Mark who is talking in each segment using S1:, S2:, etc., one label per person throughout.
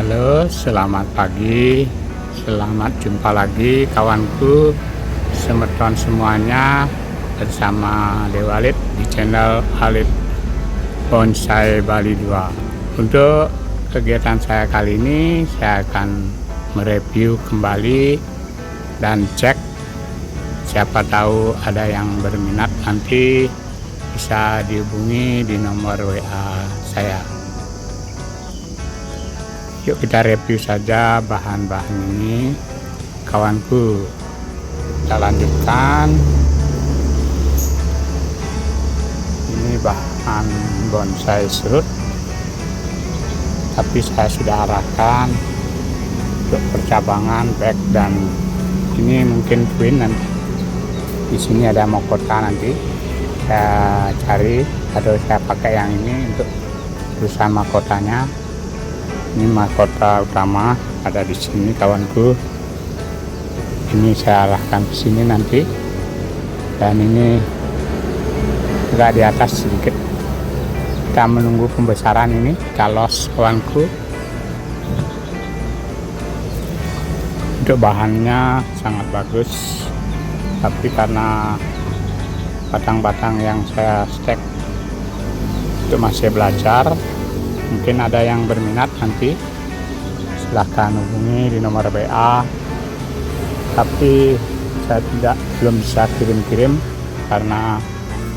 S1: Halo, selamat pagi. Selamat jumpa lagi kawanku, semeton semuanya, bersama Dewalid di channel Alid Bonsai Bali 2. Untuk kegiatan saya kali ini, saya akan mereview kembali dan cek, siapa tahu ada yang berminat, nanti bisa dihubungi di nomor WA saya. Yuk kita review saja bahan-bahan ini kawanku. Kita lanjutkan. Ini bahan bonsai serut, tapi saya sudah arahkan untuk percabangan back, dan ini mungkin twin. Nanti di sini ada mahkota, nanti saya cari atau saya pakai yang ini untuk urusan mahkotanya. Ini mahkota utama ada di sini kawanku. Ini saya arahkan ke sini nanti, dan ini agak di atas sedikit. Kita menunggu pembesaran ini, kita los kawanku. Untuk bahannya sangat bagus, tapi karena batang-batang yang saya stek itu masih belajar, mungkin ada yang berminat, nanti silahkan hubungi di nomor WA. Tapi saya belum bisa kirim-kirim karena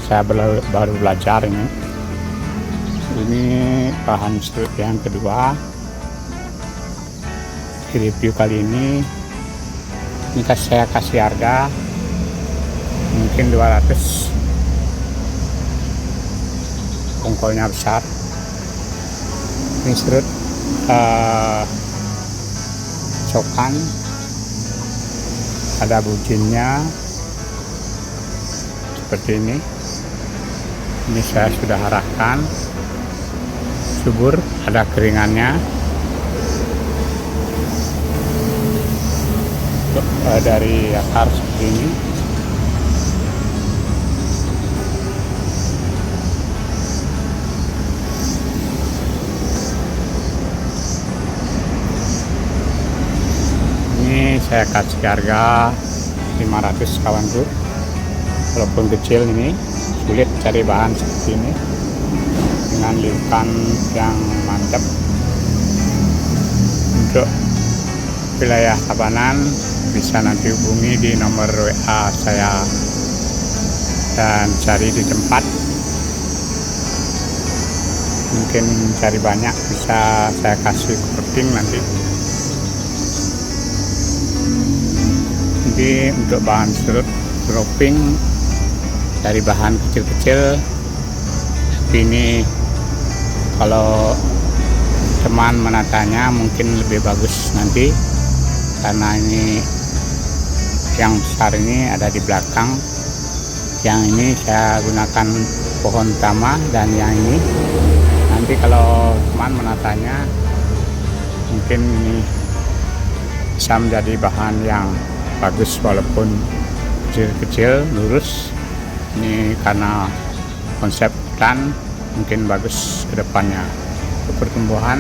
S1: saya baru belajar ini. Ini bahan serut yang kedua di review kali ini. Ini saya kasih harga mungkin 200, ongkolnya besar. Ini serut cokan, ada bujinnya seperti ini. Ini saya sudah arahkan, subur, ada keringannya. Dari akar seperti ini. Saya kasih harga 500 kawanku. Walaupun kecil, ini sulit cari bahan seperti ini dengan liukan yang mantap. Untuk wilayah Tabanan bisa nanti hubungi di nomor WA saya dan cari di tempat. Mungkin cari banyak bisa saya kasih coating nanti. Jadi untuk bahan serut dropping dari bahan kecil-kecil, tapi ini kalau teman menatanya mungkin lebih bagus nanti, karena ini yang besar ini ada di belakang. Yang ini saya gunakan pohon utama, dan yang ini nanti kalau teman menatanya mungkin ini bisa menjadi bahan yang bagus walaupun kecil-kecil, lurus. Ini karena konsep hutan, mungkin bagus ke depannya. Pertumbuhan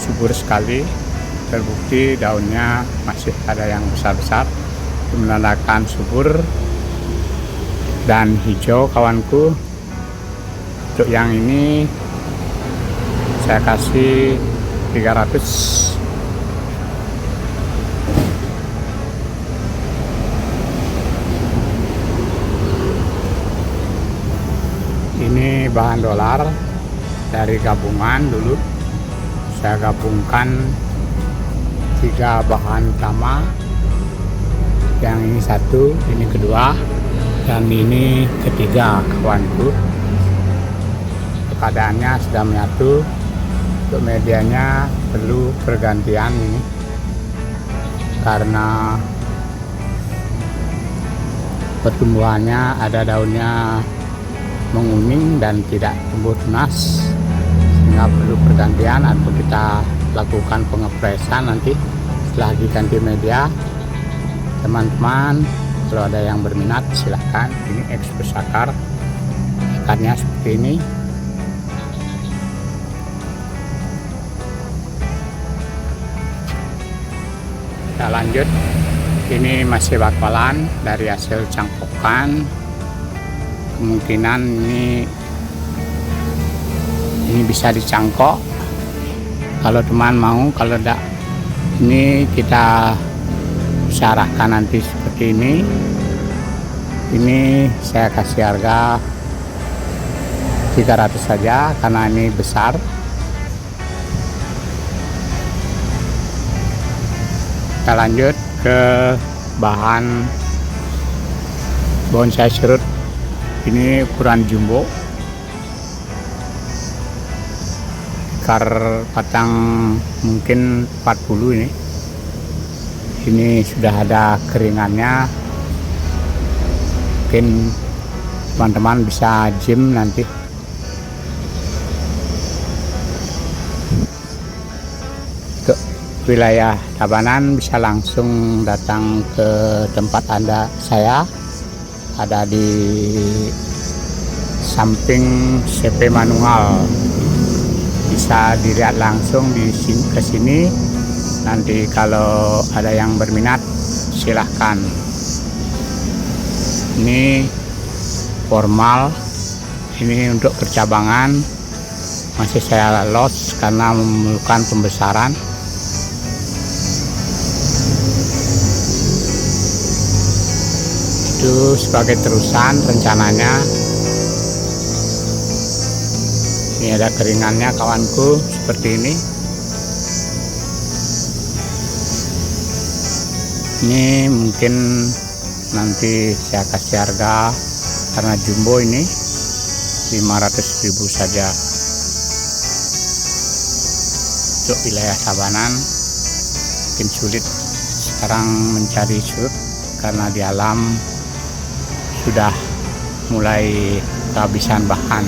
S1: subur sekali, terbukti daunnya masih ada yang besar-besar, menandakan subur dan hijau kawanku. Untuk yang ini saya kasih 300. Ini bahan dolar dari gabungan. Dulu saya gabungkan 3 bahan utama, yang ini satu, ini kedua, dan ini ketiga kawanku. Keadaannya sudah menyatu. Untuk medianya perlu pergantian ini, karena pertumbuhannya ada daunnya menguning dan tidak tumbuh tunas, sehingga perlu pergantian atau kita lakukan pengepresan nanti setelah diganti media. Teman-teman, kalau ada yang berminat silahkan. Ini ekspos akar, akarnya seperti ini. Kita lanjut. Ini masih bakalan dari hasil cangkokan. Kemungkinan ini bisa dicangkok kalau teman mau. Kalau tidak, ini kita arahkan nanti seperti ini. Ini saya kasih harga 300 saja karena ini besar. Kita lanjut ke bahan bonsai serut. Ini ukuran jumbo, akar batang mungkin 40 ini. Ini sudah ada keringannya, mungkin teman-teman bisa gym nanti. Untuk wilayah Tabanan bisa langsung datang ke tempat saya ada di samping CP Manual. Bisa dilihat langsung di sini, ke sini. Nanti kalau ada yang berminat silahkan. Ini formal, ini untuk percabangan masih saya los karena memerlukan pembesaran. Itu sebagai terusan rencananya. Ini ada keringannya kawanku seperti ini. Ini mungkin nanti saya kasih harga karena jumbo ini 500.000 saja. Untuk wilayah Tabanan mungkin sulit sekarang mencari serut karena di alam sudah mulai kehabisan bahan.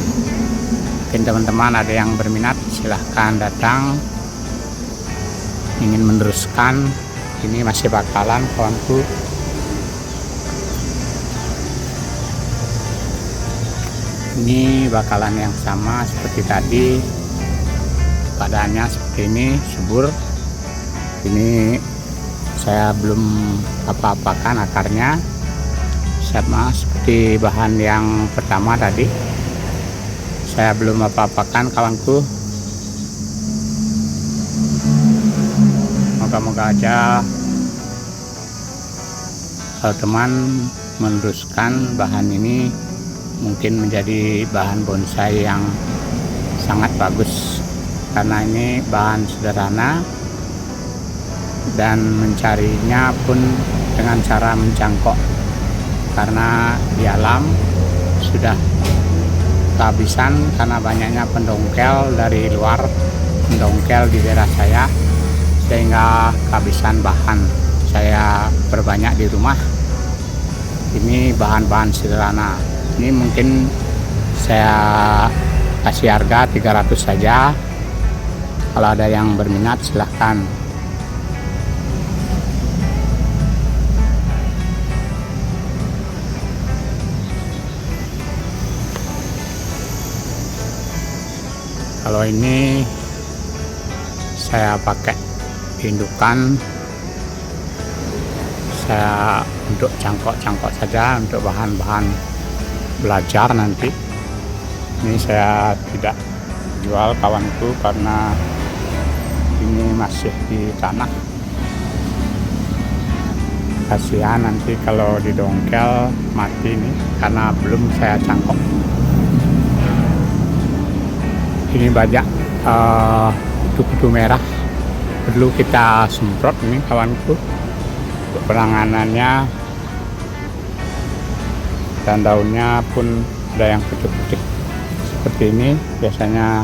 S1: Mungkin teman-teman ada yang berminat silahkan datang, ingin meneruskan. Ini masih bakalan kawanku. Ini bakalan yang sama seperti tadi, badannya seperti ini, subur. Ini saya belum apa-apakan akarnya, sama seperti bahan yang pertama tadi. Saya belum apa-apakan kawanku. Moga-moga aja kalau teman meneruskan bahan ini mungkin menjadi bahan bonsai yang sangat bagus, karena ini bahan sederhana dan mencarinya pun dengan cara mencangkok, karena di alam sudah kehabisan karena banyaknya pendongkel dari luar mendongkel di daerah saya, sehingga kehabisan bahan. Saya perbanyak di rumah. Ini bahan-bahan sederhana. Ini mungkin saya kasih harga 300 saja. Kalau ada yang berminat silahkan. Kalau ini saya pakai indukan, saya untuk cangkok-cangkok saja, untuk bahan-bahan belajar nanti. Ini saya tidak jual kawanku karena ini masih di tanah. Kasihan nanti kalau didongkel mati nih, karena belum saya cangkok. Ini banyak kutu-kutu merah, perlu kita semprot ini kawanku. Untuk penanganannya, dan daunnya pun ada yang pucuk-pucuk seperti ini. Biasanya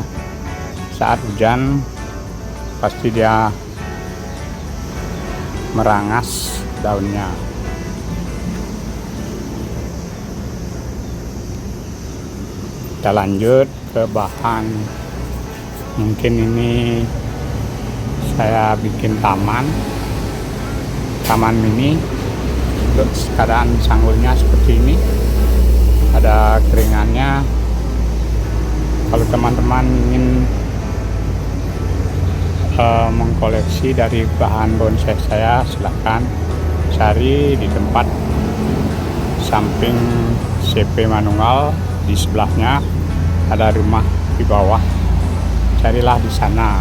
S1: saat hujan pasti dia merangas daunnya. Kita lanjut ke bahan. Mungkin ini saya bikin taman mini. Untuk keadaan sanggulnya seperti ini, ada keringannya. Kalau teman-teman ingin mengkoleksi dari bahan bonsai saya, silahkan cari di tempat samping CP Manunggal. Di sebelahnya ada rumah di bawah, carilah di sana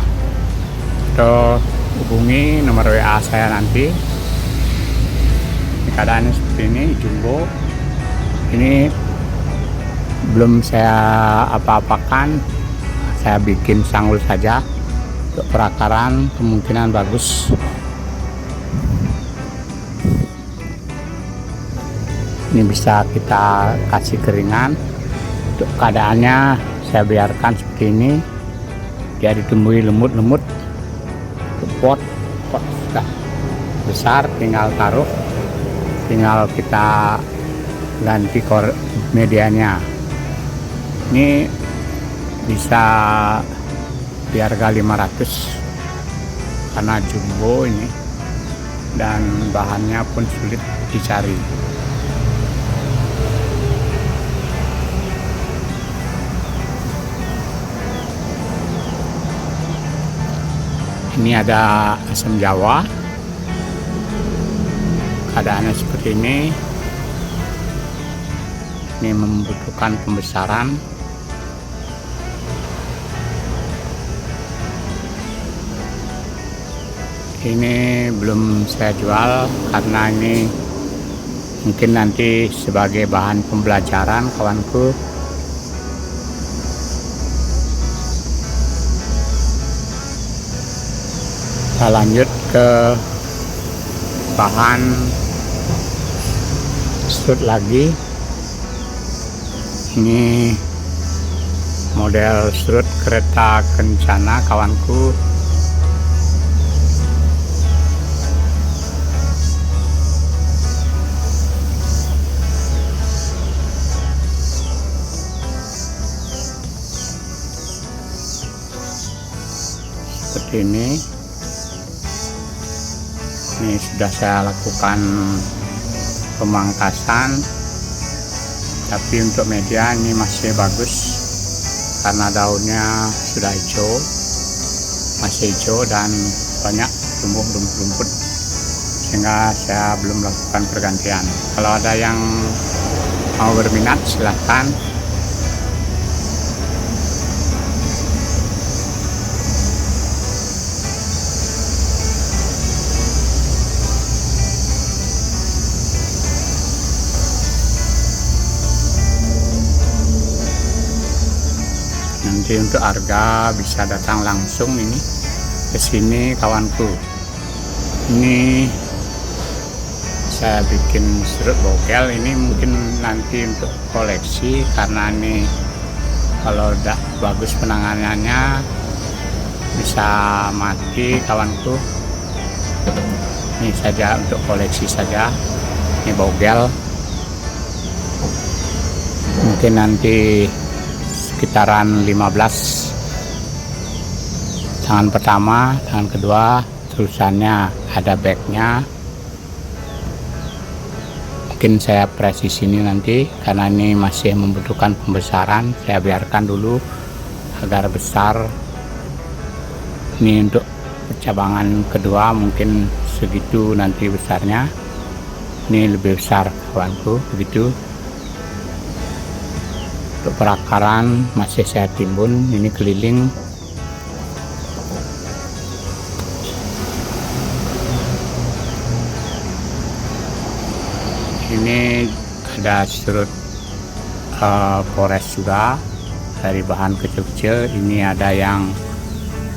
S1: atau hubungi nomor WA saya nanti. Ini keadaannya seperti ini, jumbo ini belum saya apa-apakan, saya bikin sanggul saja. Untuk perakaran kemungkinan bagus. Ini bisa kita kasih keringan. Untuk keadaannya saya biarkan seperti ini, dia ditumbuhi lemut-lemut. Pot sudah besar, tinggal taruh, tinggal kita ganti medianya. Ini bisa di harga 500 karena jumbo ini, dan bahannya pun sulit dicari. Ini ada asam jawa, keadaannya seperti ini. Ini membutuhkan pembesaran. Ini belum saya jual karena ini mungkin nanti sebagai bahan pembelajaran kawanku. Kita lanjut ke bahan strut lagi. Ini model strut kereta kencana kawanku. Seperti ini sudah saya lakukan pemangkasan, tapi untuk media ini masih bagus karena daunnya sudah hijau, masih hijau dan banyak tumbuh rumput-rumput, sehingga saya belum melakukan pergantian. Kalau ada yang mau berminat silahkan. Nanti untuk harga bisa datang langsung ini ke sini kawanku. Ini saya bikin strut bogel, ini mungkin nanti untuk koleksi karena ini kalau udah bagus penanganannya bisa mati kawanku. Ini saja untuk koleksi saja. Ini bogel, mungkin nanti sekitaran 15. Tangan pertama, tangan kedua, terusannya ada backnya. Mungkin saya press di sini nanti karena ini masih membutuhkan pembesaran. Saya biarkan dulu agar besar. Ini untuk percabangan kedua mungkin segitu nanti besarnya. Ini lebih besar kawanku, begitu. Untuk perakaran masih saya timbun, ini keliling. Ini ada strut pores juga dari bahan kecil-kecil. Ini ada yang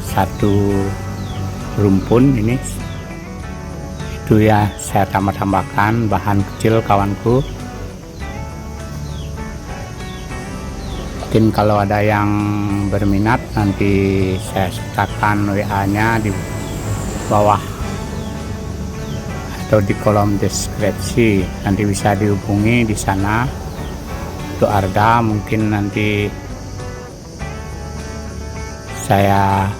S1: satu rumpun, ini itu ya saya tambahkan bahan kecil kawanku. Mungkin kalau ada yang berminat nanti saya sertakan WA-nya di bawah atau di kolom deskripsi, nanti bisa dihubungi di sana. Untuk harga mungkin nanti saya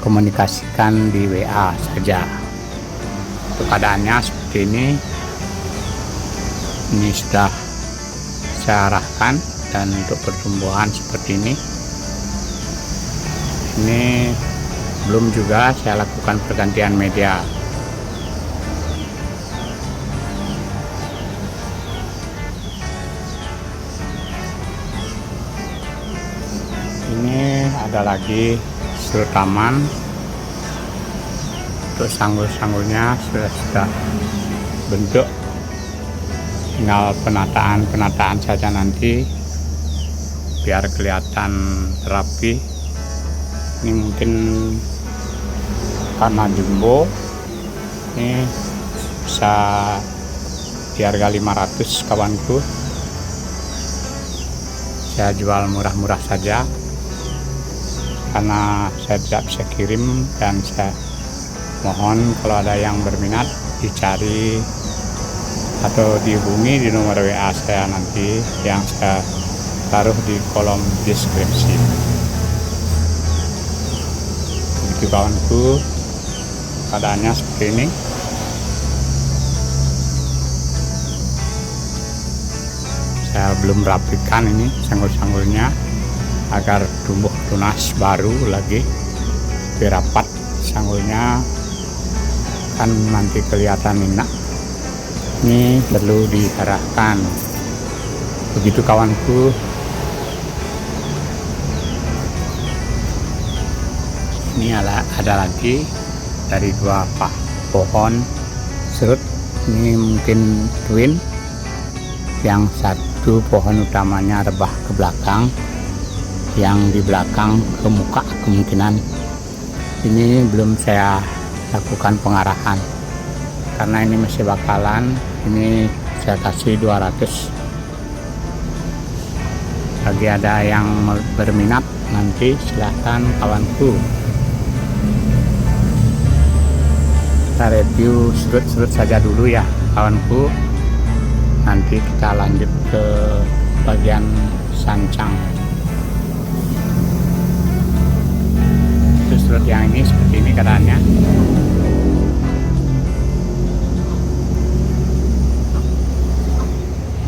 S1: komunikasikan di WA saja. Untuk keadaannya seperti ini sudah saya arahkan, dan untuk pertumbuhan seperti ini Ini belum juga saya lakukan pergantian media. Ini ada lagi serut taman. Untuk sanggul-sanggulnya sudah bentuk, tinggal penataan saja nanti biar kelihatan rapi. Ini mungkin karena jumbo, ini bisa di harga 500 kawanku. Saya jual murah-murah saja karena saya tidak bisa kirim, dan saya mohon kalau ada yang berminat dicari atau dihubungi di nomor WA saya nanti yang saya taruh di kolom deskripsi. Begitu kawanku, keadaannya seperti ini. Saya belum rapikan ini sanggul-sanggulnya agar tumbuh tunas baru lagi, lebih rapat sanggulnya, kan nanti kelihatan enak. Ini perlu diarahkan. Begitu kawanku. Ini ada lagi dari dua pohon serut. Ini mungkin twin. Yang satu pohon utamanya rebah ke belakang, yang di belakang ke muka kemungkinan. Ini belum saya lakukan pengarahan karena ini masih bakalan. Ini saya kasih 200. Bagi ada yang berminat nanti silahkan kawanku. Kita review serut-serut saja dulu ya kawanku, nanti kita lanjut ke bagian sancang. Serut yang ini seperti ini keadaannya.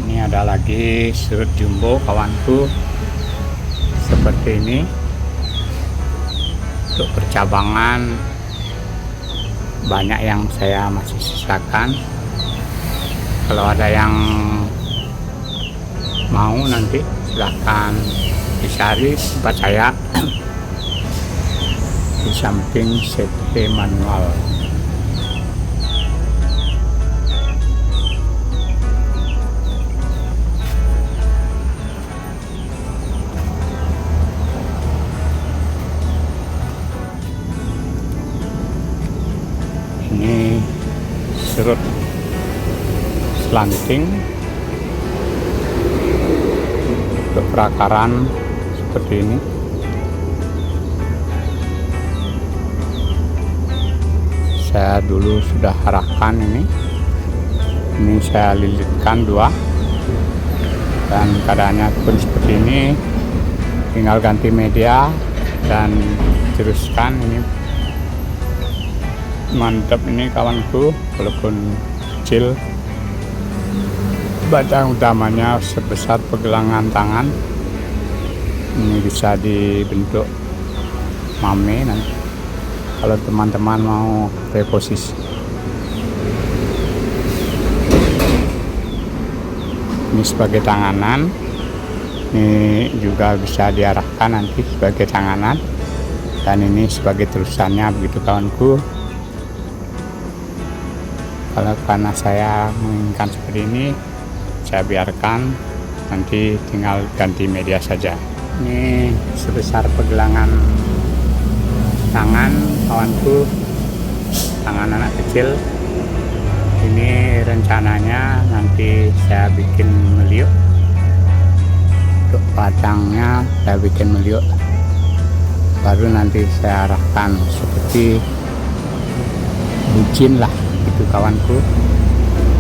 S1: Ini ada lagi serut jumbo kawanku seperti ini. Untuk percabangan banyak yang saya masih sisakan. Kalau ada yang mau nanti silahkan dicari tempat saya di samping CP manual. Ini serut selanting untuk perakaran seperti ini. Saya dulu sudah arahkan ini saya lilitkan 2, dan keadaannya pun seperti ini. Tinggal ganti media dan teruskan. Ini mantap ini kawanku, walaupun kecil. Batang utamanya sebesar pergelangan tangan. Ini bisa dibentuk mame nanti kalau teman-teman mau reposisi. Ini sebagai tanganan. Ini juga bisa diarahkan nanti sebagai tanganan, dan ini sebagai terusannya. Begitu kawanku. Kalau karena saya menginginkan seperti ini, saya biarkan, nanti tinggal ganti media saja. Ini sebesar pergelangan tangan kawanku, tangan anak kecil. Ini rencananya nanti saya bikin meliuk. Untuk batangnya saya bikin meliuk, baru nanti saya arahkan seperti bucin lah itu kawanku,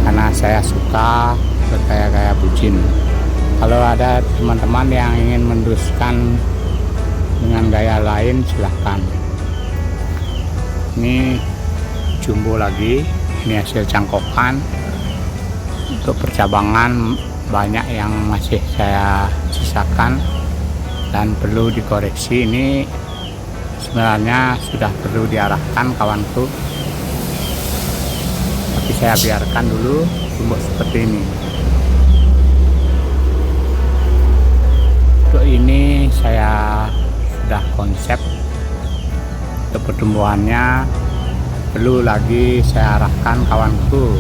S1: karena saya suka kayak bucin. Kalau ada teman-teman yang ingin meneruskan dengan gaya lain silahkan. Ini jumbo lagi, ini hasil cangkokan. Untuk percabangan banyak yang masih saya sisakan dan perlu dikoreksi. Ini sebenarnya sudah perlu diarahkan kawanku, tapi saya biarkan dulu tumbuh seperti ini. Untuk ini saya sudah konsep untuk pertumbuhannya, perlu lagi saya arahkan kawanku.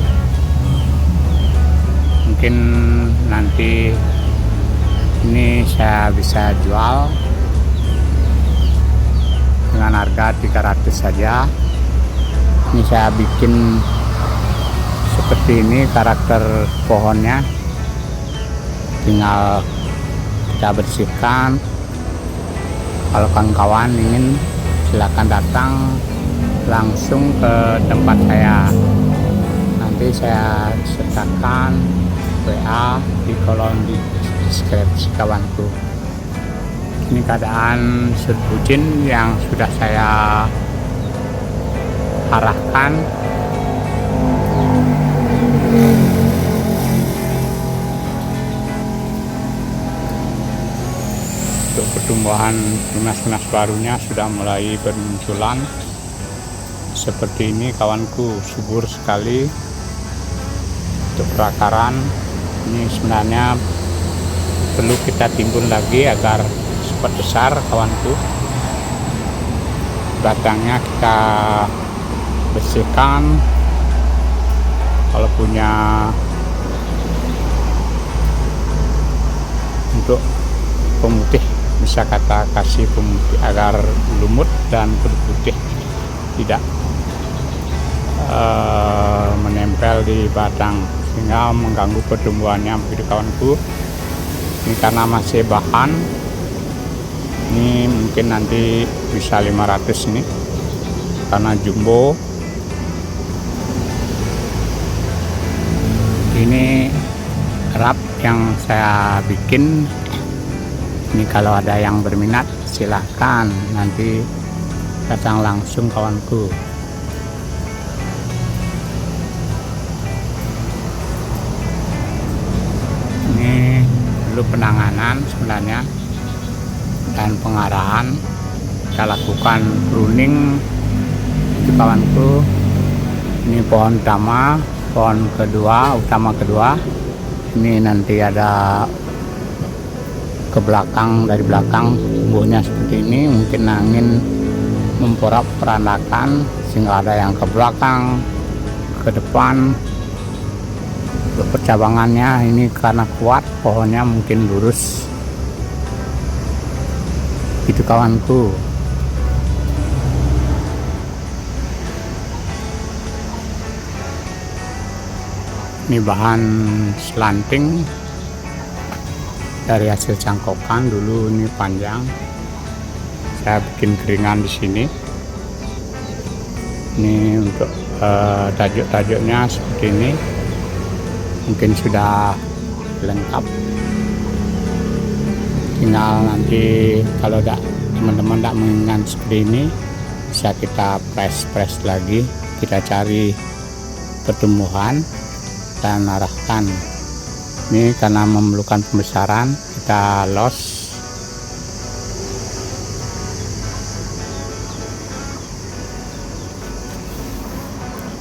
S1: Mungkin nanti ini saya bisa jual dengan harga 300 saja. Ini saya bikin seperti ini karakter pohonnya, tinggal kita bersihkan. Kalau kawan-kawan ingin, silakan datang langsung ke tempat saya. Nanti saya sertakan WA di kolom deskripsi kawanku. Ini keadaan sud bucin yang sudah saya arahkan. Untuk pertumbuhan tunas-tunas barunya sudah mulai bermunculan seperti ini kawanku, subur sekali. Untuk perakaran ini sebenarnya perlu kita timbun lagi agar cepat besar kawanku. Batangnya kita bersihkan, kalau punya untuk pemutih bisa kata kasih pemutih agar lumut dan berputih tidak menempel di batang sehingga mengganggu pertumbuhannya begitu kawanku. Ini karena masih bahan, ini mungkin nanti bisa 500 ini karena jumbo. Ini rap yang saya bikin. Ini kalau ada yang berminat silahkan nanti datang langsung kawanku. Ini perlu penanganan sebenarnya dan pengarahan. Kita lakukan pruning itu kawanku. Ini pohon utama, pohon utama kedua. Ini nanti ada ke belakang, dari belakang tumbuhnya seperti ini. Mungkin angin memporak-porandakan sehingga ada yang ke belakang, ke depan. Untuk percabangannya ini karena kuat pohonnya mungkin lurus itu kawanku. Ini bahan selanting dari hasil cangkokan dulu. Ini panjang, saya bikin keringan di sini. Ini untuk tajuk-tajuknya seperti ini, mungkin sudah lengkap. Tinggal nanti kalau teman-teman tidak menginginkan seperti ini, bisa kita press lagi, kita cari pertumbuhan dan arahkan. Ini karena memerlukan pembesaran, kita los.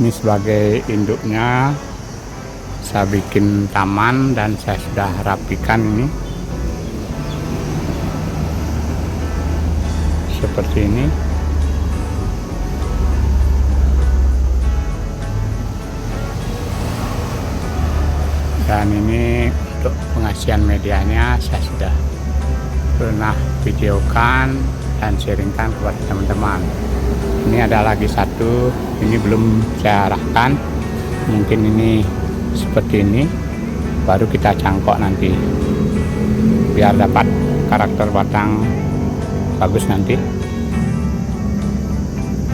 S1: Ini sebagai induknya, saya bikin taman dan saya sudah rapikan ini seperti ini. Dan ini untuk pengasihan medianya saya sudah pernah videokan dan sharingkan kepada teman-teman. Ini ada lagi satu, ini belum saya arahkan. Mungkin ini seperti ini, baru kita cangkok nanti biar dapat karakter batang bagus nanti.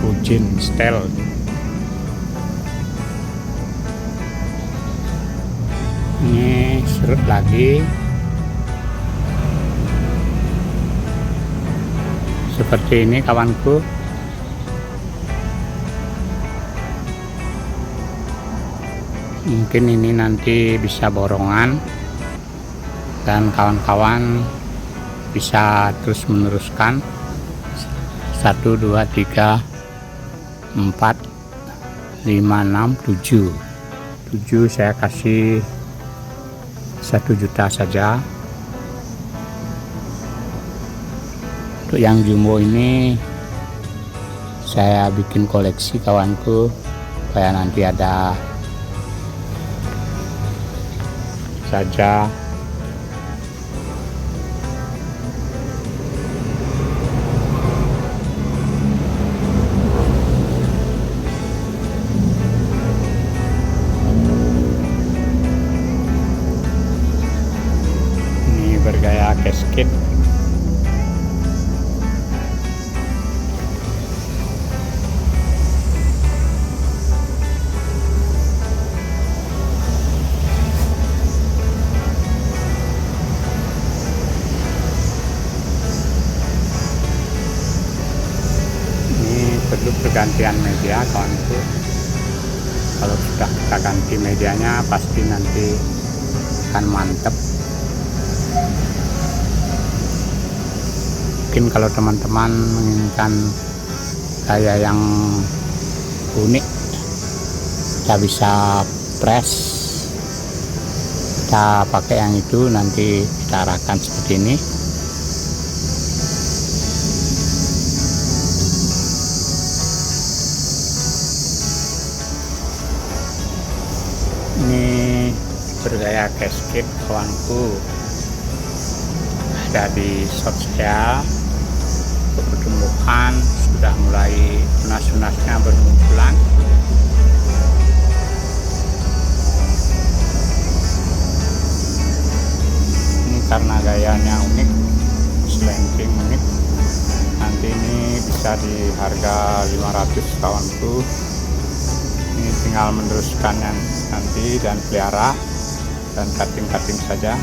S1: Bucin style. Ini serut lagi seperti ini kawanku. Mungkin ini nanti bisa borongan dan kawan-kawan bisa terus meneruskan 1 2 3 4 5 6 7 saya kasih 1 juta saja. Untuk yang jumbo ini saya bikin koleksi kawanku, supaya nanti ada saja. Ini bergaya casket. Perlu pergantian media kawanku. Kalau sudah kita ganti medianya pasti nanti akan mantep. Mungkin kalau teman-teman menginginkan gaya yang unik, kita bisa press, kita pakai yang itu, nanti kita arahkan seperti ini. Ini bergaya casket kawanku, ada di shop saya. Pertumbuhan sudah mulai tunas-tunasnya bermunculan. Ini karena gayanya unik, selenting unik. Nanti ini bisa di harga 500 kawanku. Ini tinggal meneruskannya nanti dan pelihara dan cutting-cutting saja.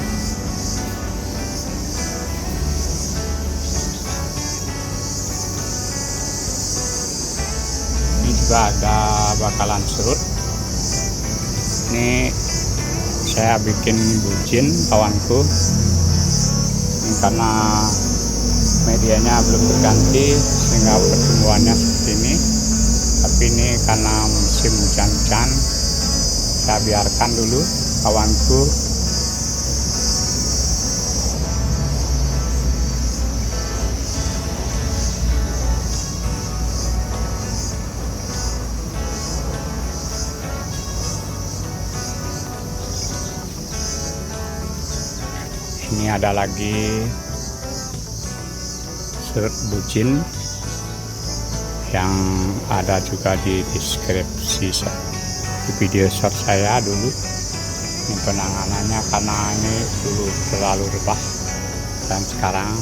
S1: Ini juga ada bakalan serut. Ini saya bikin bucin kawanku. Ini karena medianya belum berganti sehingga pertumbuhannya seperti ini. Tapi ini karena musim hujan-hujan, saya biarkan dulu kawanku. Ini ada lagi serut bucin yang ada juga di deskripsi di video short saya dulu. Ini penanganannya karena ini dulu terlalu rebah dan sekarang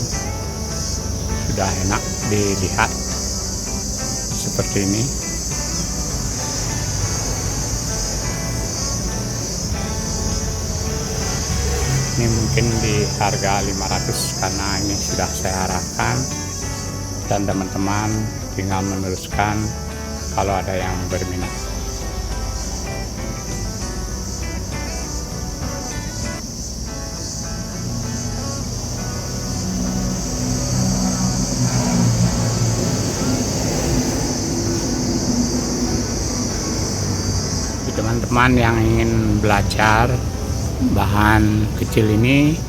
S1: sudah enak dilihat seperti ini. Ini mungkin di harga 500 karena ini sudah saya arahkan, dan teman-teman tinggal meneruskan kalau ada yang berminat. Teman-teman yang ingin belajar bahan kecil ini,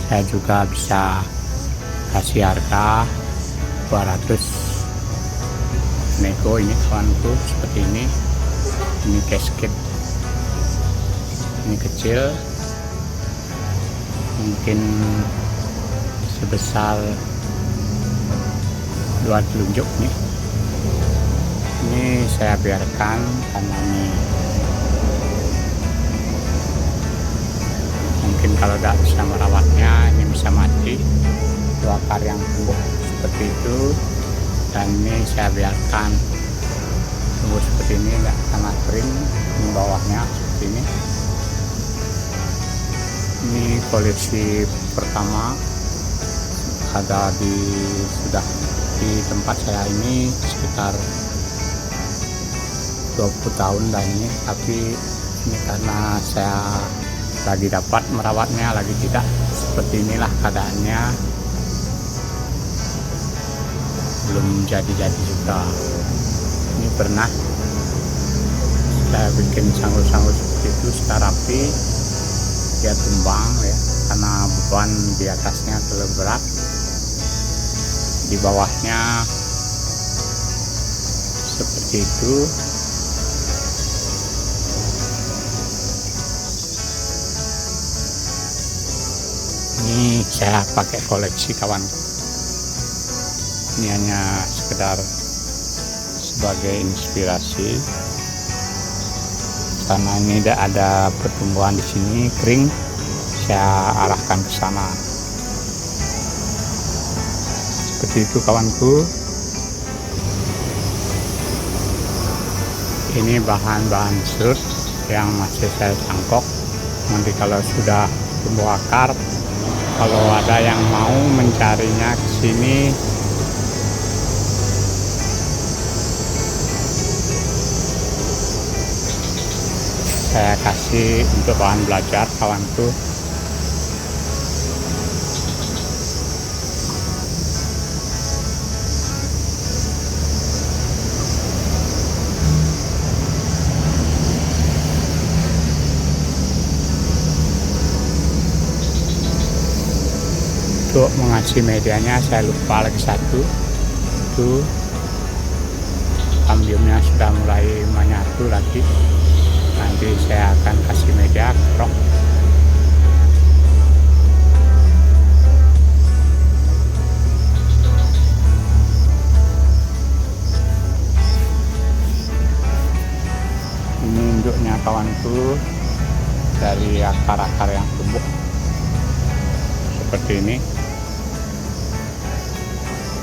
S1: saya juga bisa kasih harga 200 nego ini kawanku, seperti ini. Ini casket, ini kecil, mungkin sebesar 2 telunjuk nih. Ini saya biarkan karena ini mungkin kalau tidak bisa merawatnya ini bisa mati, dua akar yang tumbuh seperti itu. Dan ini saya biarkan tumbuh seperti ini, nggak sangat kering, ini bawahnya seperti ini. Ini koleksi pertama ada sudah di tempat saya ini sekitar 20 tahun dah ini, tapi ini karena saya lagi dapat merawatnya, lagi tidak, seperti inilah keadaannya. belum jadi-jadi juga. Ini pernah saya bikin sanggul-sanggul seperti itu secara rapi, dia tumbang ya karena beban di atasnya terlalu berat, di bawahnya seperti itu. Ini saya pakai koleksi kawan. Ini hanya sekedar sebagai inspirasi karena ini tidak ada pertumbuhan di sini, kering, saya arahkan ke sana. Seperti itu kawanku. Ini bahan-bahan serut yang masih saya cangkok. Nanti kalau sudah tumbuh akar, kalau ada yang mau mencarinya ke sini, saya kasih untuk bahan belajar kawanku. Untuk mengasih medianya saya lupa lagi satu, itu kambiumnya sudah mulai menyatu lagi. Nanti saya akan kasih media krok. Ini induknya kawanku dari akar-akar yang tumbuh seperti ini,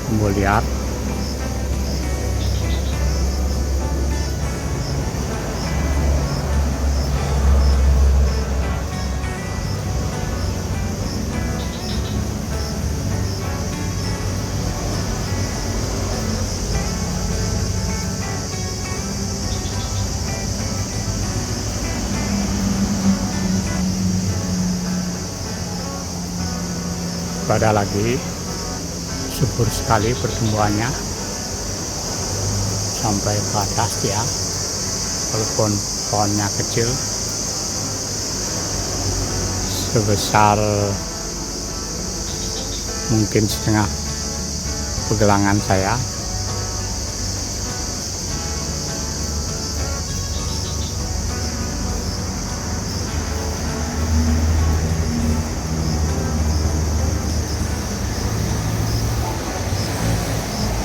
S1: tumbuh liar. Ada lagi, subur sekali pertumbuhannya sampai ke atas ya, walaupun pohonnya kecil sebesar mungkin setengah pegelangan saya.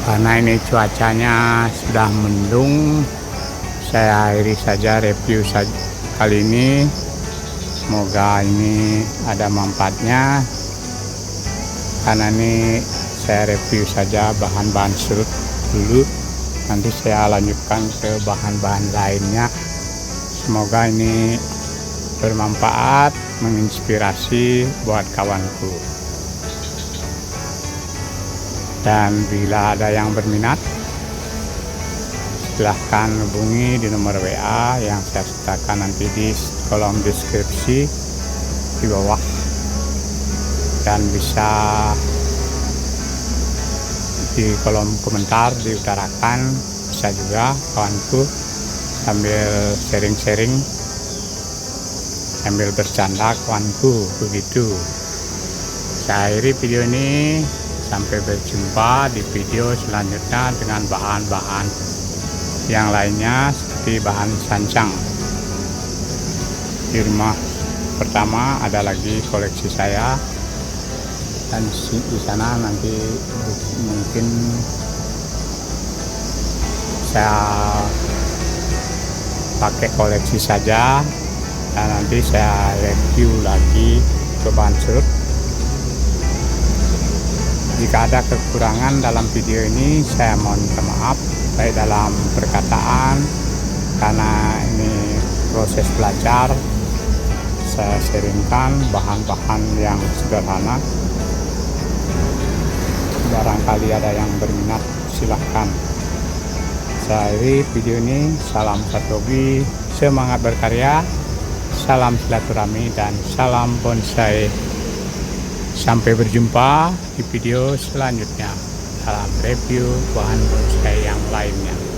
S1: Karena ini cuacanya sudah mendung, saya akhiri saja review kali ini. Semoga ini ada manfaatnya. Karena ini saya review saja bahan-bahan serut dulu, nanti saya lanjutkan ke bahan-bahan lainnya. Semoga ini bermanfaat, menginspirasi buat kawanku. Dan bila ada yang berminat, silahkan hubungi di nomor WA yang saya sertakan nanti di kolom deskripsi di bawah, dan bisa di kolom komentar diutarakan, bisa juga kawanku, sambil sharing-sharing, sambil bercanda kawanku, begitu. Saya akhiri video ini. Sampai berjumpa di video selanjutnya dengan bahan-bahan yang lainnya seperti bahan sancang. Di rumah pertama ada lagi koleksi saya, dan di sana nanti mungkin saya pakai koleksi saja, dan nanti saya review lagi ke bahan serut. Jika ada kekurangan dalam video ini, saya mohon maaf, baik dalam perkataan, karena ini proses belajar. Saya sharingkan bahan-bahan yang sederhana. Barangkali ada yang berminat, silahkan. Saya akhiri video ini. Salam satu hobi, semangat berkarya, salam silaturahmi, dan salam bonsai. Sampai berjumpa di video selanjutnya. dalam review bahan bonsai yang lainnya.